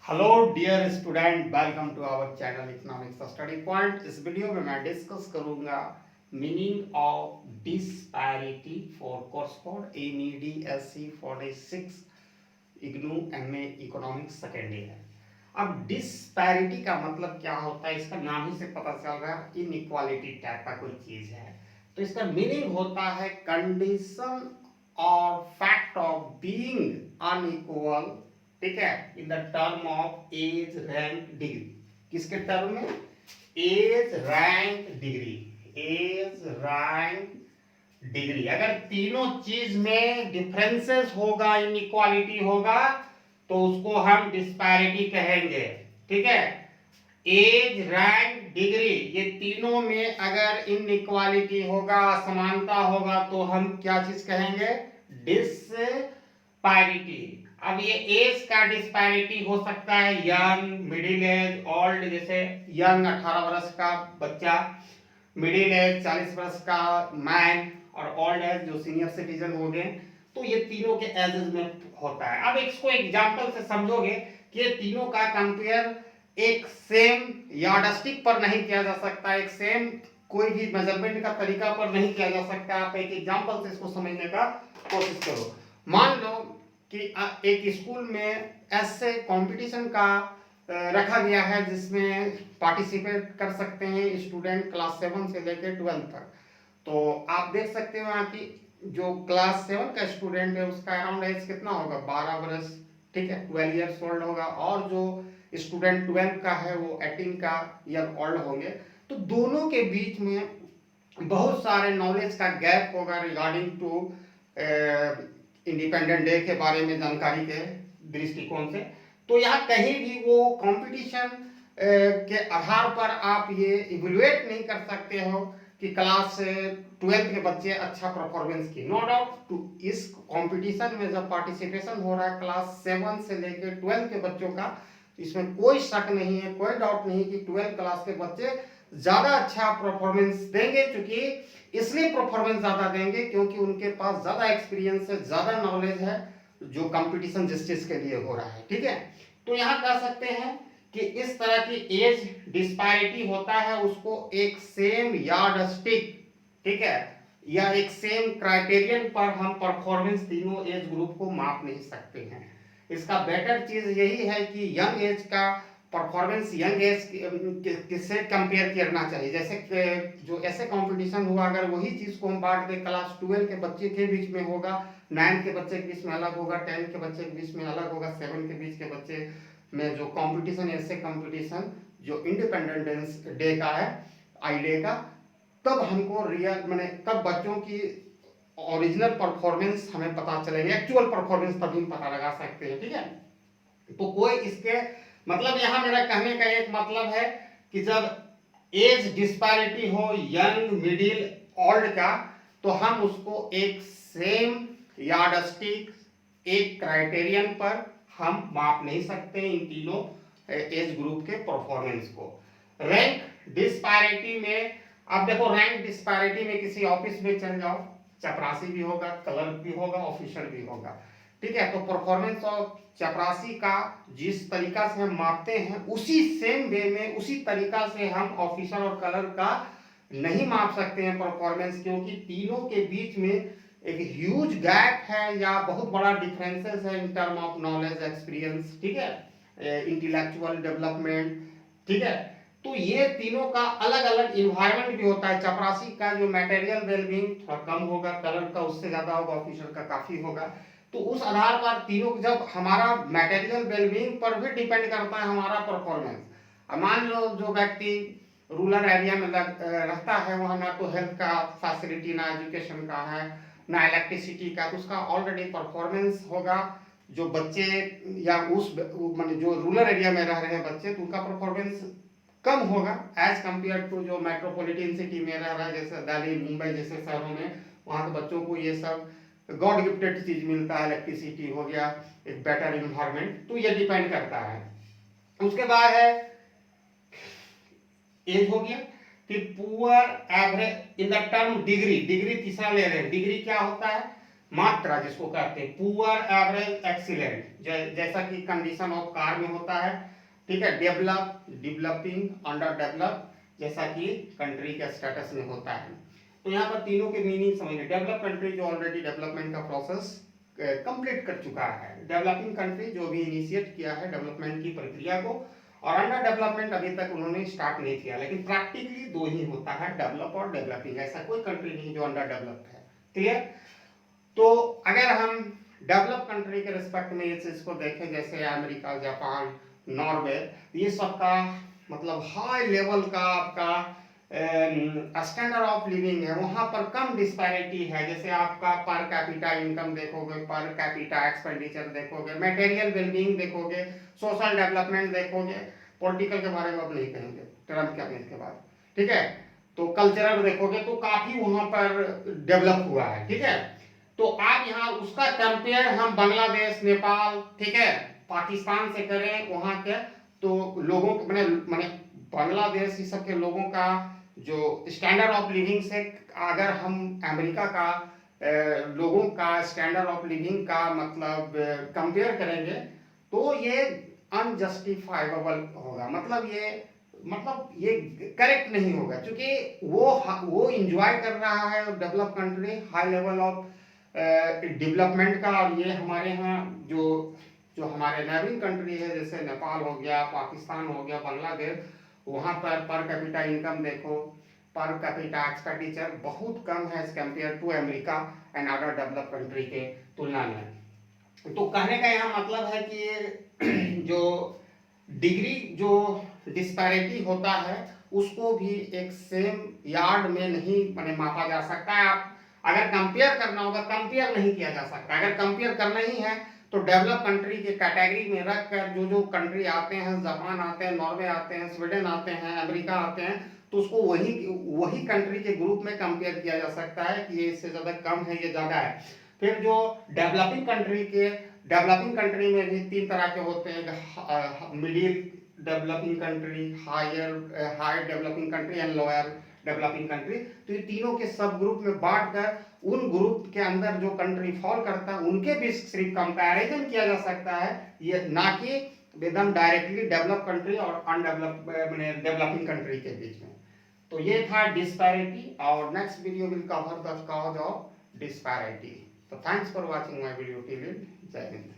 Hello dear student, welcome to our channel economics study point. इस video में मैं discuss करूंगा meaning of disparity for course code MEDSC 46 IGNOU MA economics second year. अब disparity का मतलब क्या होता है, इसका नाम ही से पता चल रहा है इनइक्वालिटी टाइप का कोई चीज है। तो इसका मीनिंग होता है कंडीशन और फैक्ट ऑफ बीइंग अनइक्वल, ठीक है, in the term of age rank degree. किसके टर्म में? Age rank degree. Age rank degree अगर तीनों चीज में डिफरेंसेस होगा, इनइक्वालिटी होगा, तो उसको हम डिस्पैरिटी कहेंगे। ठीक है, एज रैंक डिग्री ये तीनों में अगर इनइक्वालिटी होगा, असमानता होगा, तो हम क्या चीज कहेंगे? डिस्पैरिटी। अब ये एज का डिस्पैरिटी हो सकता है यंग, मिडिल एज, ओल्ड। जैसे यंग 18 वर्ष का बच्चा, मिडिल एज 40 वर्ष का मैन, और ओल्ड एज जो सीनियर सिटीजन हो गए। तो ये तीनों के एजेस में होता है। अब इसको एग्जांपल से समझोगे कि ये तीनों का कंपेयर एक सेम यार्डस्टिक पर नहीं किया जा सकता, एक सेम कोई भी मेजरमेंट का तरीका पर नहीं किया जा सकता। आप एक एग्जांपल से इसको समझने का कोशिश करो। मान लो कि एक स्कूल में ऐसे कंपटीशन का रखा गया है जिसमें पार्टिसिपेट कर सकते हैं स्टूडेंट क्लास 7 से लेकर 12 तक। तो आप देख सकते हो कि जो क्लास 7 का स्टूडेंट है उसका अराउंड एज कितना होगा? 12 वर्ष, ठीक है, 12 ईयर्स ओल्ड होगा। और जो स्टूडेंट 12 का है वो 18 का ईयर ओल्ड होंगे। तो दोनों के बीच में बहुत सारे नॉलेज का गैप होगा रिगार्डिंग टू इंडिपेंडेंट डे के बारे में जानकारी के दृष्टिकोण से। तो यहाँ कहीं भी वो कंपटीशन के आधार पर आप ये इवेलुएट नहीं कर सकते हो कि क्लास 12 के बच्चे अच्छा परफॉर्मेंस की। नो डाउट इस कंपटीशन में जब पार्टिसिपेशन हो रहा है क्लास 7 से लेकर 12 के बच्चों का, इसमें कोई शक नहीं है, कोई डाउट नहीं कि 12 क्लास के बच्चे ज्यादा अच्छा परफॉर्मेंस देंगे। क्योंकि इसलिए परफॉर्मेंस ज्यादा देंगे क्योंकि उनके पास ज्यादा एक्सपीरियंस है, ज्यादा नॉलेज है जो कंपटीशन जिस चीज के लिए हो रहा है। ठीक है, तो यहाँ कह सकते हैं कि इस तरह की एज डिस्पैरिटी होता है, उसको एक सेम यार्डस्टिक, ठीक है, या एक सेम क्राइटेरियन पर हम परफॉर्मेंस तीनों एज ग्रुप को माप नहीं सकते हैं। इसका बेटर चीज यही है कि यंग एज का परफॉर्मेंस यंग एज किससे कंपेयर करना चाहिए। जैसे जो ऐसे कंपटीशन हुआ, अगर वही चीज को हम बांट दें, क्लास 12 के बच्चे के बीच में होगा, 9 के बच्चे के बीच में अलग होगा, 10 के बच्चे के बीच में अलग होगा, 7 के बीच के बच्चे में जो कंपटीशन, ऐसे कंपटीशन जो इंडिपेंडेंस डे का है, आई डे का, तब हमको रियल माने तब बच्चों की ओरिजिनल परफॉर्मेंस हमें पता चलेगी, एक्चुअल परफॉर्मेंस तभी हम पता लगा सकते हैं। ठीक है, तो कोई इसके मतलब यहाँ मेरा कहने का एक मतलब है कि जब एज डिस्पैरिटी हो यंग, मिडिल, ओल्ड का, तो हम उसको एक सेम यार्डस्टिक, एक क्राइटेरियन पर हम माप नहीं सकते इन तीनों एज ग्रुप के परफॉर्मेंस को। रैंक डिस्पैरिटी में अब देखो, रैंक डिस्पैरिटी में किसी ऑफिस में चल जाओ, चपरासी भी होगा, क्लर्क भी होगा, ऑफिसर भी होगा। ठीक है, तो परफॉर्मेंस ऑफ चपरासी का जिस तरीका से हम मापते हैं उसी सेम वे में, उसी तरीका से हम ऑफिसर और क्लर्क का नहीं माप सकते हैं परफॉर्मेंस, क्योंकि तीनों के बीच में एक ह्यूज गैप है या बहुत बड़ा डिफरेंसेस है in term of knowledge, experience, ठीक है, इंटेलेक्चुअल डेवलपमेंट। ठीक है, तो ये तीनों का अलग अलग इन्वायरमेंट भी होता है। चपरासी का जो मटेरियल वेलबींग थोड़ा कम होगा, क्लर्क का उससे ज्यादा होगा, ऑफिसर का काफी होगा। तो उस आधार पर तीनों, जब हमारा मटेरियल वेलबींग पर भी डिपेंड करता है हमारा परफॉर्मेंस। मान लो जो व्यक्ति रूरल एरिया में रहता है, वहाँ ना तो हेल्थ का फैसिलिटी, ना एजुकेशन का है, ना इलेक्ट्रिसिटी का, तो उसका ऑलरेडी परफॉर्मेंस होगा। जो बच्चे या उस मान जो रूरल एरिया में रह रहे हैं बच्चे, तो उनका परफॉर्मेंस कम होगा एज कंपेयर टू जो मेट्रोपॉलिटन सिटी में रह रहा है, जैसे दिल्ली, मुंबई जैसे शहरों में। वहाँ के बच्चों को ये सब गॉड गिफ्टेड चीज मिलता है, इलेक्ट्रिसिटी हो गया, एक बेटर इन्वायरमेंट। तो ये डिपेंड करता है। उसके बाद है एज हो गया, फिर poor, average, in the term degree. Degree तीसरा ले रहे हैं। डिग्री क्या होता है? मात्रा जिसको कहते हैं, पुअर, एवरेज, एक्सीलेंट, जैसा कि कंडीशन ऑफ कार में होता है, ठीक है, डेवलप, डेवलपिंग, अंडर डेवलप, जैसा कि कंट्री के स्टेटस में होता है। तो यहाँ पर तीनों के मीनिंग समझिए। डेवलप कंट्री जो ऑलरेडी डेवलपमेंट का प्रोसेस कंप्लीट कर चुका है, डेवलपिंग कंट्री जो भी इनिशिएट किया है डेवलपमेंट की प्रक्रिया को, और अंडर डेवलपमेंट अभी तक उन्होंने स्टार्ट नहीं किया। लेकिन प्रैक्टिकली दो ही होता है, डेवलप और डेवलपिंग, ऐसा कोई कंट्री नहीं जो अंडर डेवलप्ड है। क्लियर? तो अगर हम डेवलप कंट्री के रिस्पेक्ट में इस चीज को देखें, जैसे अमेरिका, जापान, नॉर्वे, ये सबका मतलब हाई लेवल का आपका स्टैंडर्ड ऑफ लिविंग है, वहां पर कम डिस्पैरिटी है। जैसे आपका पर कैपिटा इनकम देखोगे, पर कैपिटा एक्सपेंडिचर देखोगे, मटेरियल वेलबींग देखोगे, सोशल डेवलपमेंट देखोगे, पॉलिटिकल के बारे में अब नहीं कहेंगे ट्रम्प के आने के बाद, ठीक है। तो कल्चरल देखोगे तो काफी वहां पर डेवलप हुआ है, ठीक है। तो आप यहाँ उसका कंपेयर हम बांग्लादेश, नेपाल, ठीक है, पाकिस्तान से करें, वहां के तो लोगों मैंने बांग्लादेश इस सब के लोगों का जो स्टैंडर्ड ऑफ लिविंग से अगर हम अमेरिका का लोगों का स्टैंडर्ड ऑफ लिविंग का मतलब कंपेयर करेंगे तो ये अनजस्टिफाइबल होगा, मतलब ये करेक्ट नहीं होगा, क्योंकि वो इंजॉय कर रहा है develop country high level of development का, और ये हमारे यहाँ जो जो हमारे नेबरिंग कंट्री है, जैसे नेपाल हो गया, पाकिस्तान हो गया, बांग्लादेश, वहाँ पर कैपिटा इनकम देखो, पर कैपिटा एक्सपेंडिचर बहुत कम है as compare to America and other develop country के तुलना में। तो कहने का यहाँ मतलब है कि जो डिग्री जो डिस्पैरिटी होता है उसको भी एक सेम यार्ड में नहीं मापा जा सकता है। आप अगर कंपेयर करना होगा, कंपेयर नहीं किया जा सकता। अगर कंपेयर करना ही है तो डेवलप कंट्री के कैटेगरी में रखकर जो कंट्री आते हैं, जापान आते हैं, नॉर्वे आते हैं, स्वीडन आते हैं, अमेरिका आते हैं, तो उसको वही कंट्री के ग्रुप में कंपेयर किया जा सकता है कि ये इससे ज्यादा कम है, ये ज्यादा है। फिर जो डेवलपिंग कंट्री में भी तीन तरह के होते हैं, middle developing country, higher developing country and lower developing country. तो ये तीनों के सब ग्रुप में बांटकर उन ग्रुप के अंदर जो कंट्री फॉल करता है उनके बीच सिर्फ कंपैरिजन किया जा सकता है, ये ना कि एकदम डायरेक्टली डेवलप कंट्री और अनडेवलप डेवलपिंग कंट्री के बीच में। तो ये था डिस्पैरिटी, और next video will cover the cause of disparity. तो thanks for watching my video till. जय हिंद।